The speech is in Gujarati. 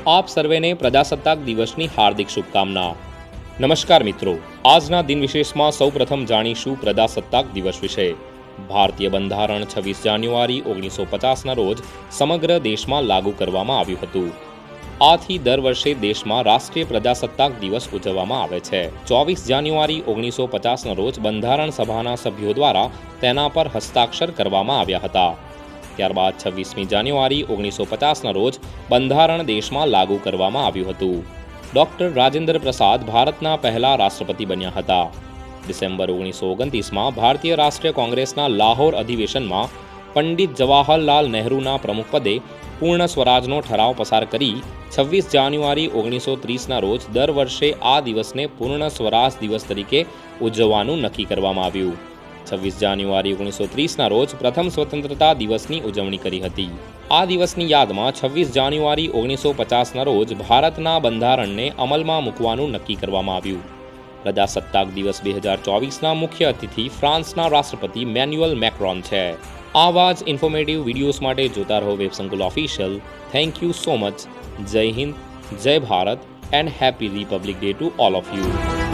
આપ સર્વેને પ્રજાસત્તાક દિવસની હાર્દિક શુભકામના। નમસ્કાર મિત્રો, આજના દિન વિશેષમાં સૌપ્રથમ જાણીશું પ્રજાસત્તાક દિવસ વિશે। ભારતીય બંધારણ 26 જાન્યુઆરી 1950ના રોજ સમગ્ર દેશમાં લાગુ કરવામાં આવ્યું હતું। આથી દર વર્ષે દેશમાં રાષ્ટ્રીય પ્રજાસત્તાક દિવસ ઉજવવામાં આવે છે। 24 જાન્યુઆરી 1950ના રોજ બંધારણ સભાના સભ્યો દ્વારા તેના પર હસ્તાક્ષર કરવામાં આવ્યા હતા। ત્યારબાદ 26મી જાન્યુઆરી 1950ના રોજ બંધારણ દેશમાં લાગુ કરવામાં આવ્યું હતું। ડૉક્ટર રાજેન્દ્ર પ્રસાદ ભારતના પહેલા રાષ્ટ્રપતિ બન્યા હતા। ડિસેમ્બર 1929માં ભારતીય રાષ્ટ્રીય કોંગ્રેસના લાહોર અધિવેશનમાં પંડિત જવાહરલાલ નહેરુના પ્રમુખપદે પૂર્ણ સ્વરાજનો ઠરાવ પસાર કરી 26 જાન્યુઆરી 1930ના રોજ દર વર્ષે આ દિવસને પૂર્ણ સ્વરાજ દિવસ તરીકે ઉજવવાનું નક્કી કરવામાં આવ્યું। 26 જાન્યુઆરી 1930ના રોજ પ્રથમ સ્વતંત્રતા દિવસની ઉજવણી કરી હતી। આ દિવસની યાદમાં 26 જાન્યુઆરી 1950ના રોજ ભારતના બંધારણને અમલમાં મૂકવાનું નક્કી કરવામાં આવ્યું। પ્રજાસત્તાક દિવસ 2024ના મુખ્ય અતિથિ ફ્રાન્સના રાષ્ટ્રપતિ મેન્યુઅલ મેક્રોન છે। આવા જ ઇન્ફોર્મેટિવ વિડીયોઝ માટે જોતા રહો Websankul official. Thank you so much. Jai Hind, Jai Bharat and happy Republic Day to all of you.